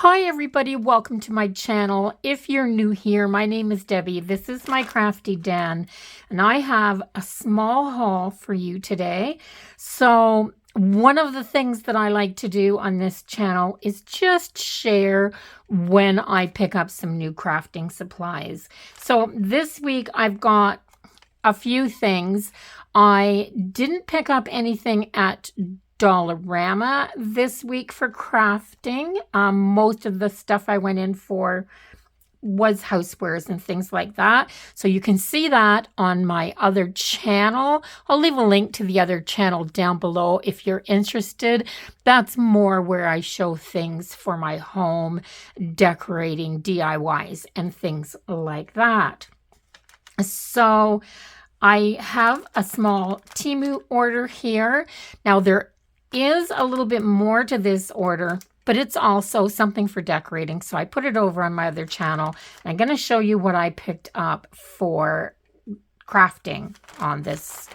Hi everybody, welcome to my channel. If you're new here, my name is Debbie. This is my Crafty Den, and I have a small haul for you today. So one of the things that I like to do on this channel is just share when I pick up some new crafting supplies. So this week I've got a few things. I didn't pick up anything at Dollarama this week for crafting. Most of the stuff I went in for was housewares and things like that. So you can see that on my other channel. I'll leave a link to the other channel down below if you're interested. That's more where I show things for my home, decorating, DIYs, and things like that. So I have a small TEMU order here. Now there is a little bit more to this order, but it's also something for decorating. So I put it over on my other channel. And I'm going to show you what I picked up for crafting on this.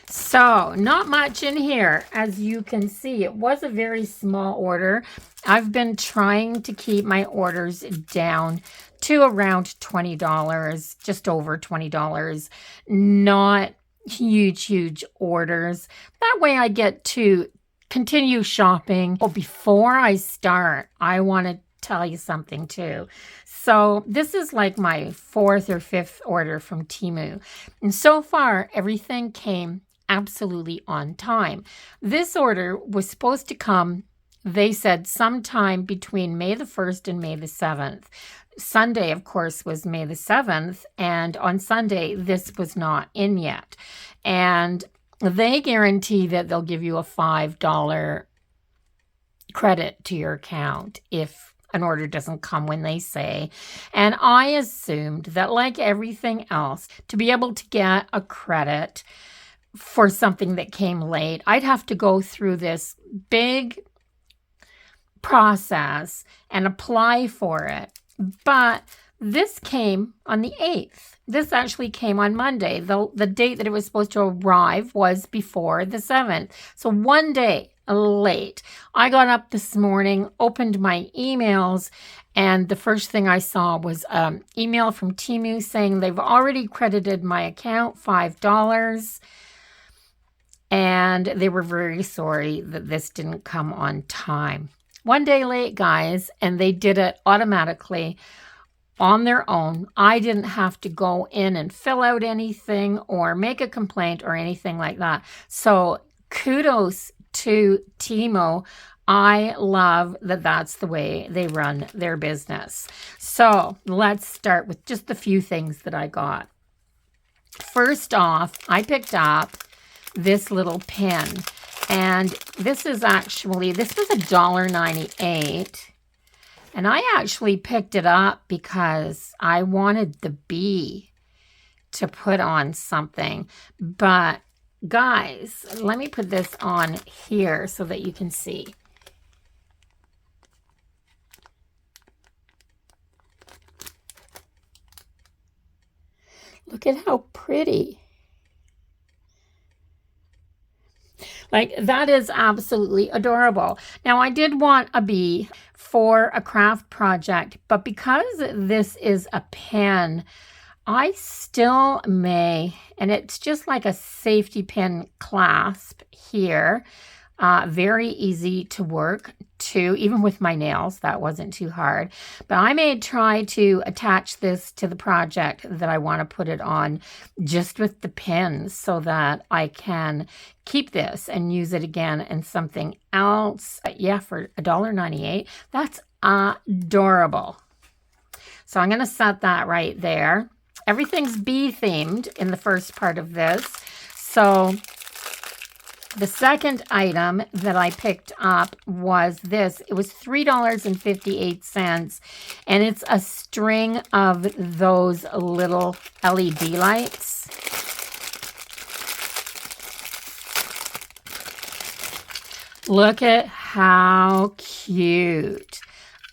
So not much in here. As you can see, it was a very small order. I've been trying to keep my orders down to around $20, just over $20. Not huge orders. That way I get to continue shopping. Oh, before I start, I want to tell you something too. So this is like my fourth or fifth order from TEMU. And so far, everything came absolutely on time. This order was supposed to come, they said, sometime between May the 1st and May the 7th. Sunday, of course, was May the 7th, and on Sunday, this was not in yet. And they guarantee that they'll give you a $5 credit to your account if an order doesn't come when they say. And I assumed that, like everything else, to be able to get a credit for something that came late, I'd have to go through this big process and apply for it. But this came on the 8th. This actually came on Monday. The date that it was supposed to arrive was before the 7th. So one day late. I got up this morning, opened my emails, and the first thing I saw was an email from TEMU saying they've already credited my account $5. And they were very sorry that this didn't come on time. One day late, guys, and they did it automatically on their own. I didn't have to go in and fill out anything or make a complaint or anything like that. So kudos to TEMU. I love that that's the way they run their business. So let's start with just a few things that I got. First off, I picked up this little pin. And this was $1.98. And I actually picked it up because I wanted the bee to put on something. But guys, let me put this on here so that you can see. Look at how pretty. Like, that is absolutely adorable. Now, I did want a bee for a craft project, but because this is a pen, I still may, and it's just like a safety pin clasp here. Very easy to work to, even with my nails, that wasn't too hard. But I may try to attach this to the project that I want to put it on just with the pins so that I can keep this and use it again in something else. Yeah, for $1.98, that's adorable. So I'm going to set that right there. Everything's bee themed in the first part of this. So the second item that I picked up was this. It was $3.58, and it's a string of those little LED lights. Look at how cute.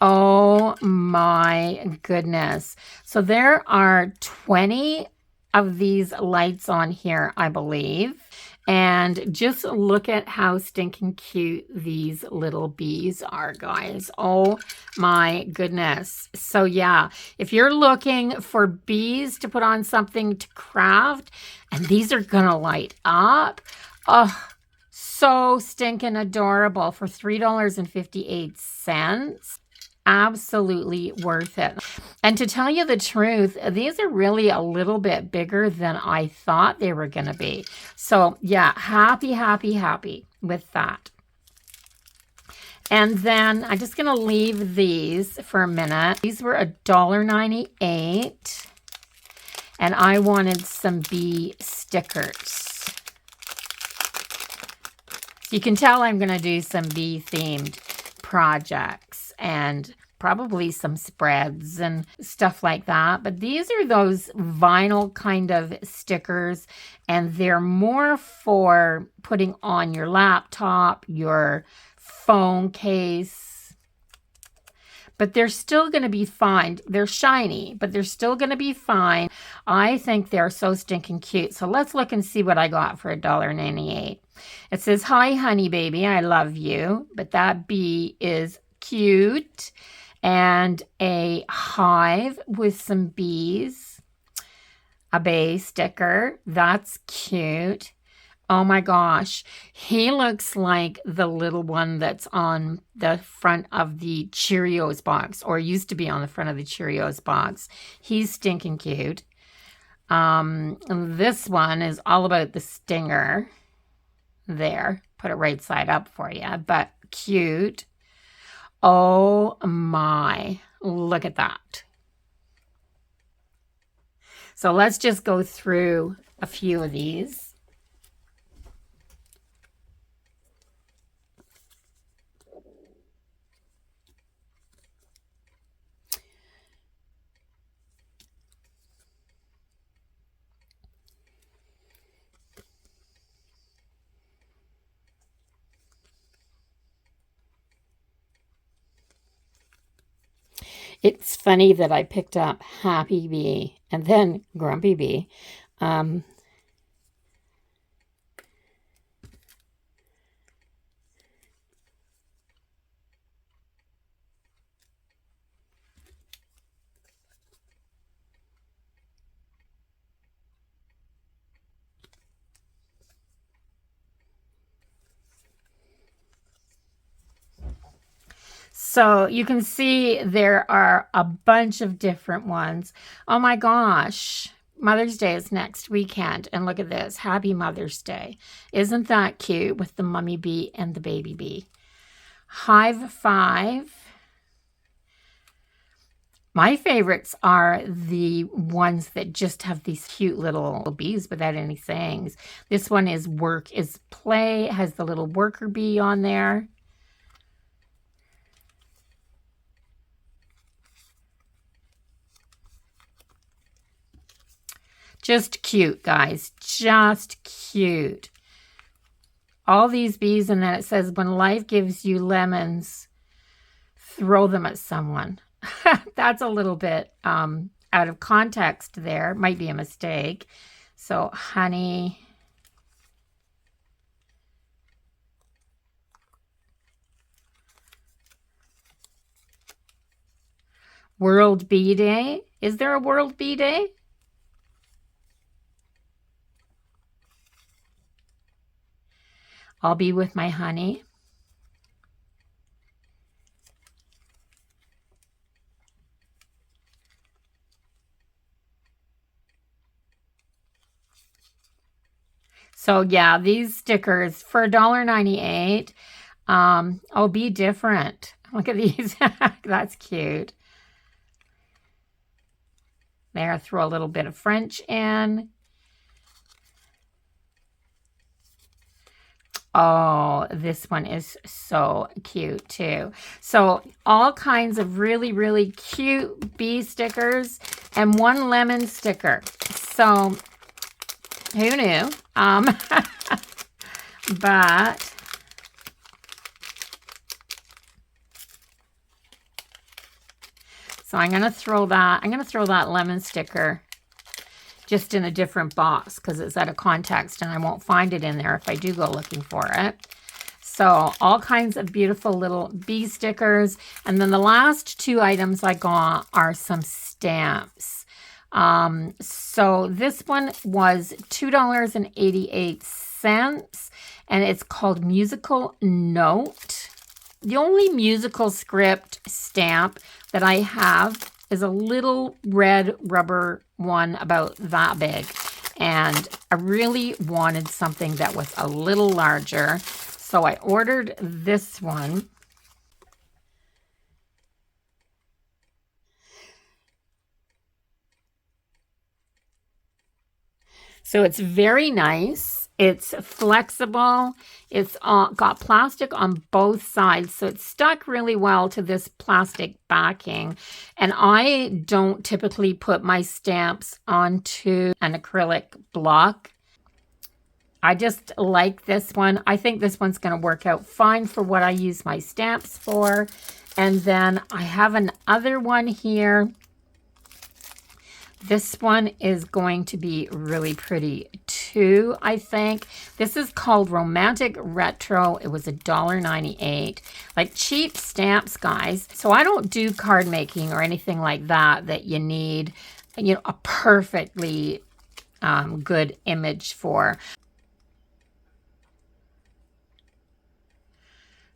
Oh my goodness. So there are 20 of these lights on here, I believe. And just look at how stinking cute these little bees are, guys. Oh my goodness. So yeah, if you're looking for bees to put on something to craft, and these are gonna light up. Oh, so stinking adorable for $3.58. Absolutely worth it. And to tell you the truth, these are really a little bit bigger than I thought they were going to be. So yeah, happy, happy, happy with that. And then I'm just going to leave these for a minute. These were $1.98. And I wanted some bee stickers. You can tell I'm going to do some bee themed projects and probably some spreads and stuff like that. But these are those vinyl kind of stickers, and they're more for putting on your laptop, your phone case. But they're still going to be fine. They're shiny, but they're still going to be fine. I think they're so stinking cute. So let's look and see what I got for $1.98. It says, "Hi, honey baby, I love you." But that bee is cute. And a hive with some bees. A bay sticker. That's cute. Oh my gosh. He looks like the little one that's on the front of the Cheerios box, or used to be on the front of the Cheerios box. He's stinking cute. This one is all about the stinger. There, put it right side up for you, but cute. Oh my, look at that. So let's just go through a few of these. It's funny that I picked up Happy Bee and then Grumpy Bee. So you can see there are a bunch of different ones. Oh my gosh. Mother's Day is next weekend. And look at this. Happy Mother's Day. Isn't that cute with the mummy bee and the baby bee? Hive 5. My favorites are the ones that just have these cute little bees without any sayings. This one is Work is Play. It has the little worker bee on there. Just cute, guys. Just cute. All these bees, and then it says, "When life gives you lemons, throw them at someone." That's a little bit out of context there. Might be a mistake. So, honey. World Bee Day. Is there a World Bee Day? I'll be with my honey. So yeah, these stickers for $1.98. Oh, be different. Look at these. That's cute. There, throw a little bit of French in. Oh, this one is so cute too. So all kinds of really, really cute bee stickers and one lemon sticker. So who knew? But so I'm going to throw that lemon sticker just in a different box because it's out of context and I won't find it in there if I do go looking for it. So all kinds of beautiful little bee stickers. And then the last two items I got are some stamps. So this one was $2.88 and it's called Musical Note. The only musical script stamp that I have is a little red rubber one about that big. And I really wanted something that was a little larger. So I ordered this one. So it's very nice. It's flexible. It's got plastic on both sides. So it's stuck really well to this plastic backing. And I don't typically put my stamps onto an acrylic block. I just like this one. I think this one's going to work out fine for what I use my stamps for. And then I have another one here. This one is going to be really pretty too, I think. This is called Romantic Retro. It was $1.98. Like cheap stamps, guys. So I don't do card making or anything like that you need, you know, a perfectly good image for.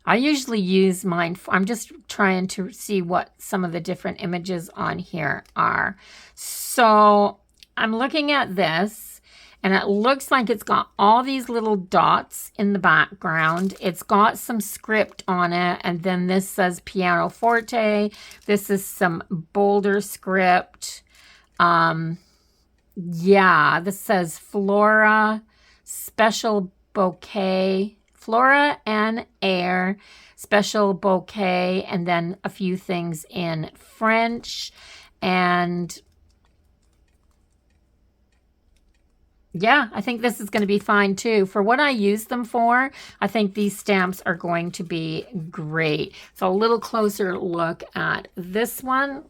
I usually use mine. I'm just trying to see what some of the different images on here are. So I'm looking at this and it looks like it's got all these little dots in the background. It's got some script on it. And then this says pianoforte. This is some bolder script. Yeah, this says Flora, special bouquet. Flora and Air, special bouquet, and then a few things in French. And yeah, I think this is going to be fine too. For what I use them for, I think these stamps are going to be great. So a little closer look at this one.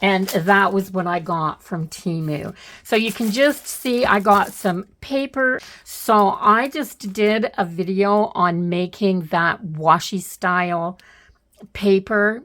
And that was what I got from TEMU. So you can just see I got some paper. So I just did a video on making that washi style paper.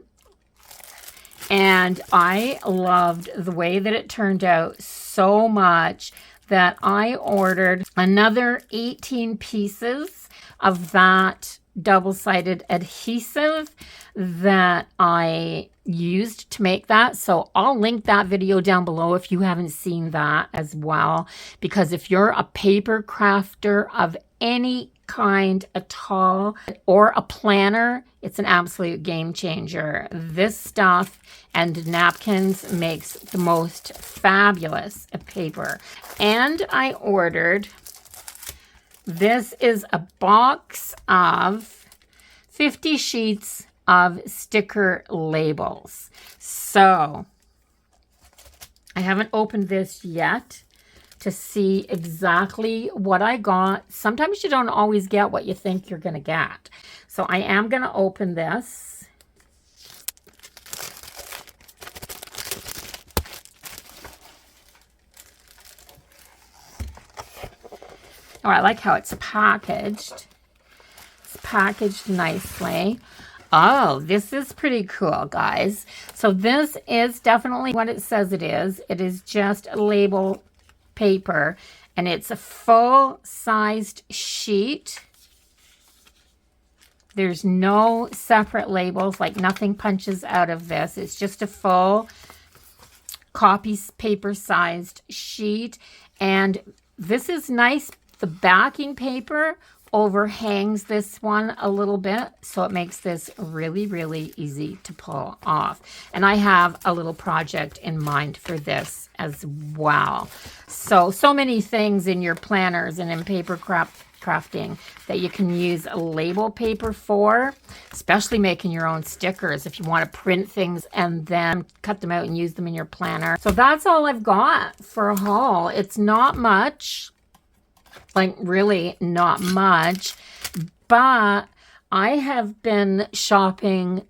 And I loved the way that it turned out so much that I ordered another 18 pieces of that double-sided adhesive that I used to make that. So I'll link that video down below if you haven't seen that as well, because if you're a paper crafter of any kind at all or a planner, it's an absolute game changer. This stuff and napkins makes the most fabulous paper. And I ordered, this is a box of 50 sheets of sticker labels. So I haven't opened this yet to see exactly what I got. Sometimes you don't always get what you think you're going to get. So I am going to open this. Oh, I like how it's packaged. It's packaged nicely. Oh, this is pretty cool, guys. So this is definitely what it says it is. It is just a label paper, and it's a full-sized sheet. There's no separate labels, like nothing punches out of this. It's just a full copy paper-sized sheet, and this is nice. The backing paper overhangs this one a little bit, so it makes this really, really easy to pull off. And I have a little project in mind for this as well. So many things in your planners and in paper crafting that you can use a label paper for, especially making your own stickers if you want to print things and then cut them out and use them in your planner. So that's all I've got for a haul. It's not much. Like really not much, but I have been shopping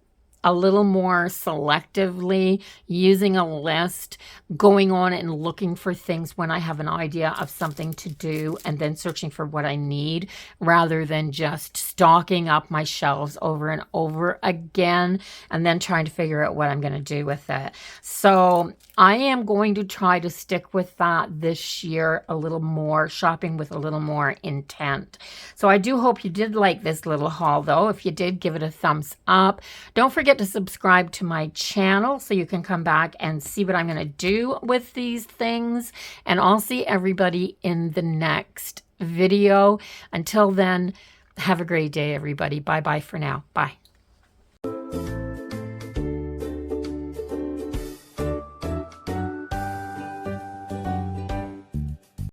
a little more selectively, using a list, going on and looking for things when I have an idea of something to do and then searching for what I need rather than just stocking up my shelves over and over again and then trying to figure out what I'm going to do with it. So I am going to try to stick with that this year a little more, shopping with a little more intent. So I do hope you did like this little haul though. If you did, give it a thumbs up. Don't forget to subscribe to my channel so you can come back and see what I'm going to do with these things. And I'll see everybody in the next video. Until then, have a great day, everybody. Bye-bye for now. Bye.